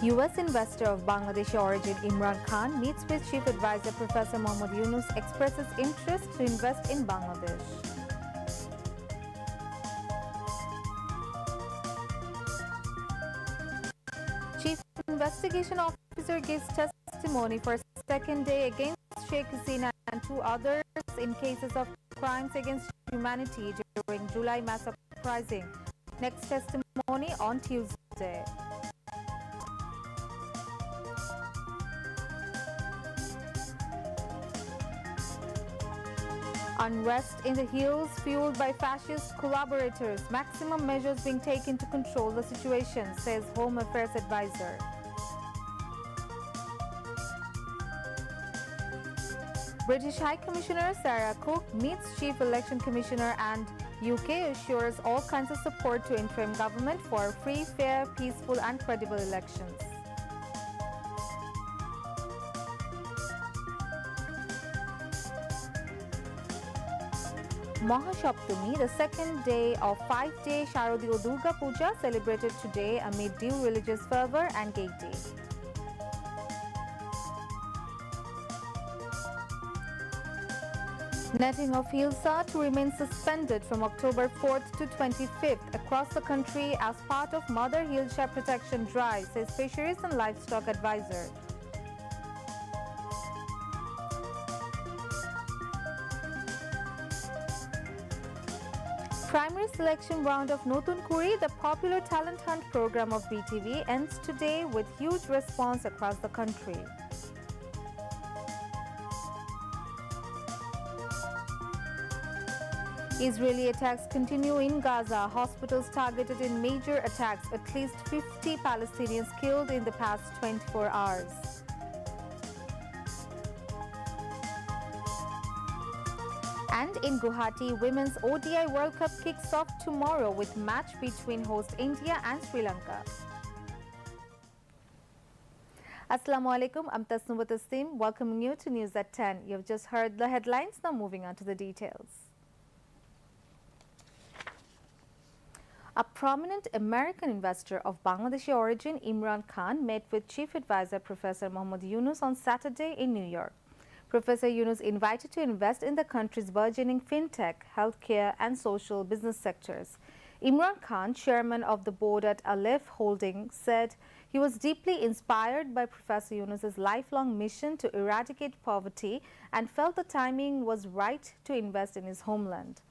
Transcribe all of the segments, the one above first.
U.S. investor of Bangladeshi origin Imran Khan meets with Chief Advisor Professor Mohammad Yunus, expresses interest to invest in Bangladesh. Chief Investigation Officer gives testimony for a second day against Sheikh Hasina and two others in cases of crimes against humanity during July mass uprising. Next testimony on Tuesday. Unrest in the hills fueled by fascist collaborators. Maximum measures being taken to control the situation, says Home Affairs advisor. British High Commissioner Sarah Cook meets Chief Election Commissioner, and UK assures all kinds of support to interim government for free, fair, peaceful and credible elections. Mahasaptami, the second day of five-day Sharadiya Durga Puja, celebrated today amid due religious fervor and gaiety. Netting of Hilsha to remain suspended from October 4th to 25th across the country as part of Mother Hilsha Protection Drive, says Fisheries and Livestock Advisor. Primary selection round of Notun Kuri, the popular talent hunt program of BTV, ends today with huge response across the country. Israeli attacks continue in Gaza. Hospitals targeted in major attacks. At least 50 Palestinians killed in the past 24 hours. And in Guwahati, Women's ODI World Cup kicks off tomorrow with match between host India and Sri Lanka. Assalamu alaikum, I'm Tasnubat Taslim, welcoming you to News at 10. You've just heard the headlines, now moving on to the details. A prominent American investor of Bangladeshi origin, Imran Khan, met with Chief Advisor Professor Mohammad Yunus on Saturday in New York. Professor Yunus invited to invest in the country's burgeoning fintech, healthcare and social business sectors. Imran Khan, chairman of the board at Aleph Holding, said he was deeply inspired by Professor Yunus's lifelong mission to eradicate poverty and felt the timing was right to invest in his homeland.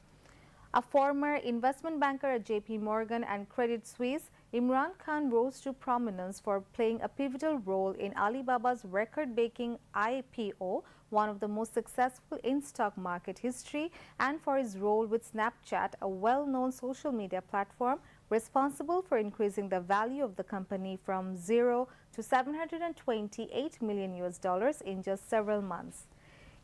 A former investment banker at JP Morgan and Credit Suisse, Imran Khan rose to prominence for playing a pivotal role in Alibaba's record-breaking IPO, one of the most successful in stock market history, and for his role with Snapchat, a well-known social media platform responsible for increasing the value of the company from $0 to $728 million in just several months.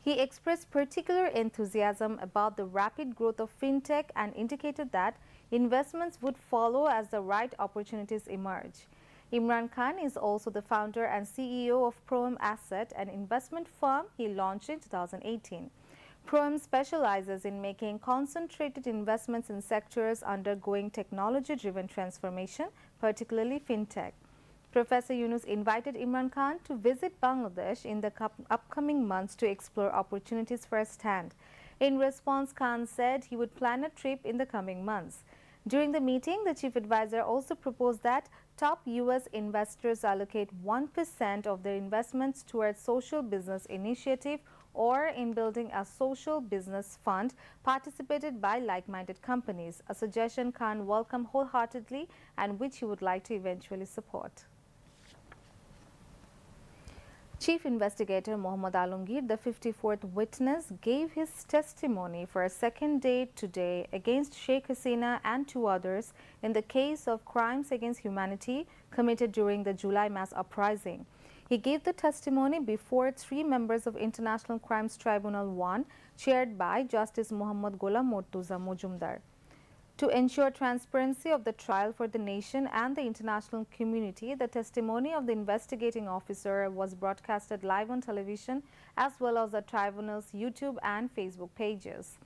He expressed particular enthusiasm about the rapid growth of fintech and indicated that investments would follow as the right opportunities emerge. Imran Khan is also the founder and CEO of Proem Asset, an investment firm he launched in 2018. Proem specializes in making concentrated investments in sectors undergoing technology-driven transformation, particularly fintech. Professor Yunus invited Imran Khan to visit Bangladesh in the upcoming months to explore opportunities firsthand. In response, Khan said he would plan a trip in the coming months. During the meeting, the chief advisor also proposed that top U.S. investors allocate 1% of their investments towards social business initiative or in building a social business fund participated by like-minded companies, a suggestion Khan welcomed wholeheartedly and which he would like to eventually support. Chief Investigator Mohammad Alamgir, the 54th witness, gave his testimony for a second day today against Sheikh Hasina and two others in the case of crimes against humanity committed during the July mass uprising. He gave the testimony before three members of International Crimes Tribunal 1, chaired by Justice Muhammad Ghulam Murtuza Mujumdar. To ensure transparency of the trial for the nation and the international community, the testimony of the investigating officer was broadcasted live on television as well as the tribunal's YouTube and Facebook pages.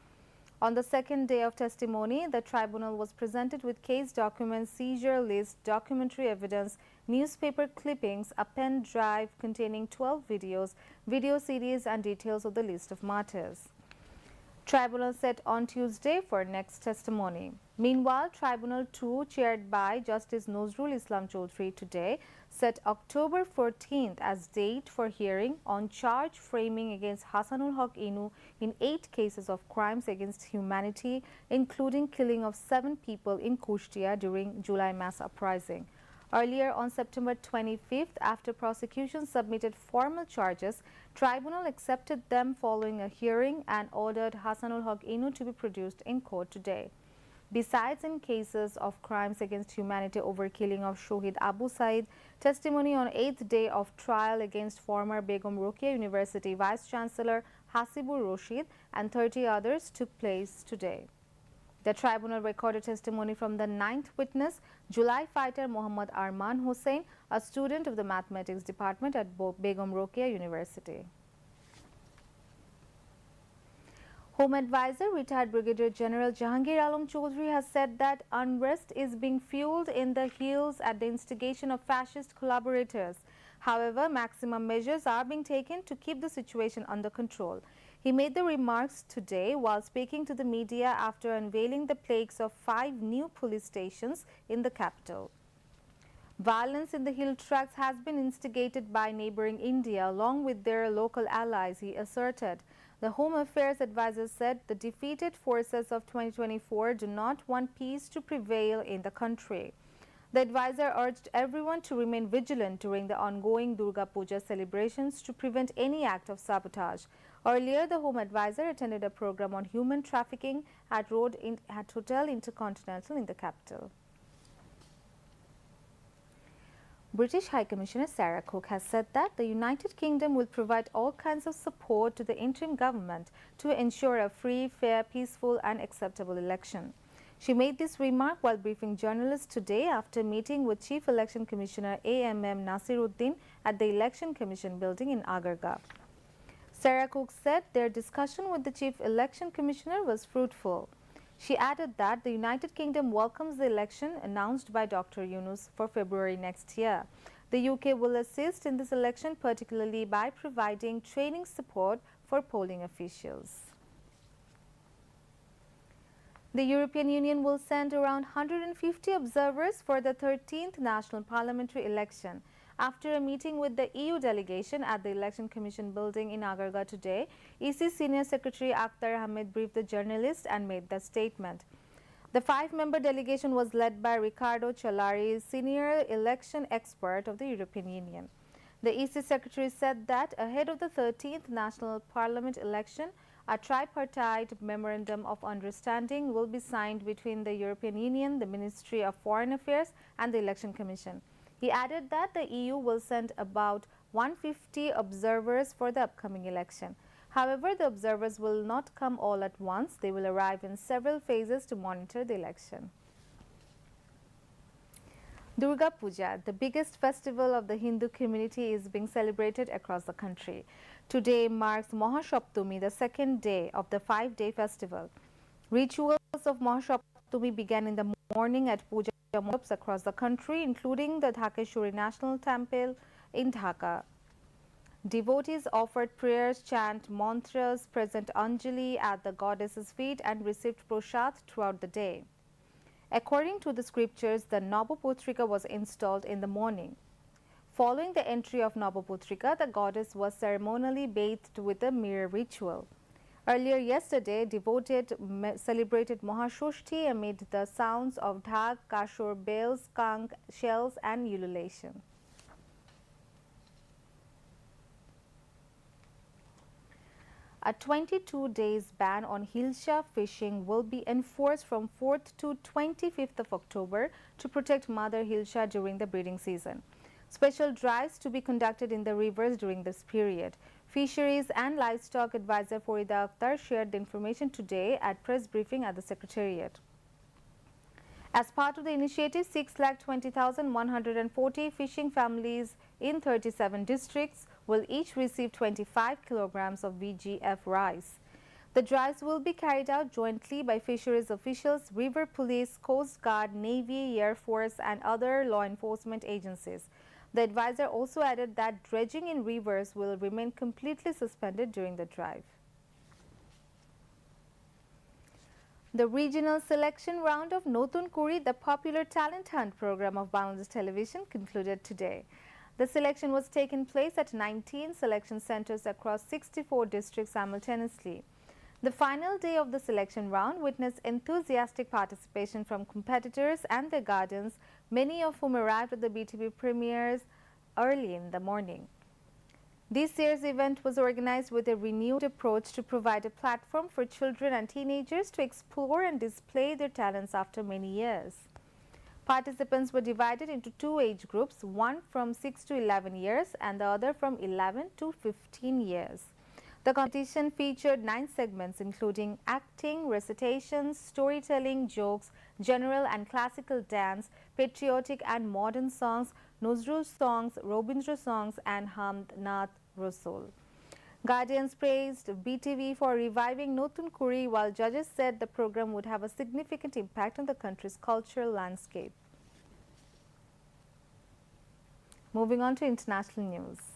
On the second day of testimony, the tribunal was presented with case documents, seizure list, documentary evidence, newspaper clippings, a pen drive containing 12 videos, video CDs and details of the list of martyrs. Tribunal set on Tuesday for next testimony. Meanwhile, Tribunal 2, chaired by Justice Nozrul Islam Chaudhry today, set October 14th as date for hearing on charge framing against Hasanul Haq Inu in 8 cases of crimes against humanity, including killing of 7 people in Kushtia during July mass uprising. Earlier on September 25th, after prosecution submitted formal charges, Tribunal accepted them following a hearing and ordered Hasanul Haq Inu to be produced in court today. Besides, in cases of crimes against humanity over killing of Shohid Abu Said, testimony on 8th day of trial against former Begum Rokeya University Vice-Chancellor Hasibur Rashid and 30 others took place today. The tribunal recorded testimony from the 9th witness, July fighter Muhammad Arman Hossain, a student of the mathematics department at Begum Rokeya University. Home Advisor, retired Brigadier General Jahangir Alam Chaudhry has said that unrest is being fueled in the hills at the instigation of fascist collaborators. However, maximum measures are being taken to keep the situation under control. He made the remarks today while speaking to the media after unveiling the plaques of 5 new police stations in the capital. Violence in the hill tracts has been instigated by neighboring India along with their local allies, he asserted. The Home Affairs advisor said the defeated forces of 2024 do not want peace to prevail in the country. The advisor urged everyone to remain vigilant during the ongoing Durga Puja celebrations to prevent any act of sabotage. Earlier, the Home Advisor attended a program on human trafficking at Hotel Intercontinental in the capital. British High Commissioner Sarah Cook has said that the United Kingdom will provide all kinds of support to the interim government to ensure a free, fair, peaceful and acceptable election. She made this remark while briefing journalists today after meeting with Chief Election Commissioner AMM Nasiruddin at the Election Commission building in Agarga. Sarah Cook said their discussion with the Chief Election Commissioner was fruitful. She added that the United Kingdom welcomes the election announced by Dr. Yunus for February next year. The UK will assist in this election, particularly by providing training support for polling officials. The European Union will send around 150 observers for the 13th National Parliamentary election. After a meeting with the EU delegation at the Election Commission building in Agarga today, EC Senior Secretary Akhtar Ahmed briefed the journalists and made the statement. The 5-member delegation was led by Riccardo Ciallari, senior election expert of the European Union. The EC Secretary said that ahead of the 13th National Parliament election, a tripartite memorandum of understanding will be signed between the European Union, the Ministry of Foreign Affairs and the Election Commission. He added that the EU will send about 150 observers for the upcoming election. However, the observers will not come all at once. They will arrive in several phases to monitor the election. Durga Puja, the biggest festival of the Hindu community, is being celebrated across the country. Today marks Mahasaptami, the second day of the 5-day festival. Rituals of Mahasaptami began in the morning at puja mandaps across the country, including the Dhakeshwari National Temple in Dhaka. Devotees offered prayers, chant mantras, present Anjali at the goddess's feet and received prasad throughout the day. According to the scriptures, the Navaputrika was installed in the morning. Following the entry of Navaputrika, the goddess was ceremonially bathed with a mirror ritual. Earlier yesterday, devotees celebrated Mahashoshti amid the sounds of dhak, kashur, bells, skunk, shells and ululation. A 22 days ban on Hilsha fishing will be enforced from 4th to 25th of October to protect mother Hilsha during the breeding season. Special drives to be conducted in the rivers during this period. Fisheries and Livestock Advisor Farida Akhtar shared the information today at press briefing at the Secretariat. As part of the initiative, 6,20,140 fishing families in 37 districts will each receive 25 kilograms of VGF rice. The drives will be carried out jointly by fisheries officials, river police, Coast Guard, Navy, Air Force and other law enforcement agencies. The advisor also added that dredging in rivers will remain completely suspended during the drive. The regional selection round of Notun Kuri, the popular talent hunt program of Bangladesh Television, concluded today. The selection was taking place at 19 selection centers across 64 districts simultaneously. The final day of the selection round witnessed enthusiastic participation from competitors and their guardians, many of whom arrived at the BTV premieres early in the morning. This year's event was organized with a renewed approach to provide a platform for children and teenagers to explore and display their talents after many years. Participants were divided into two age groups, one from 6 to 11 years and the other from 11 to 15 years. The competition featured 9 segments including acting, recitations, storytelling, jokes, general and classical dance, patriotic and modern songs, Nazrul songs, Robindra songs and Hamd Naat Rasul. Guardians praised BTV for reviving Notun Kuri, while judges said the program would have a significant impact on the country's cultural landscape. Moving on to international news.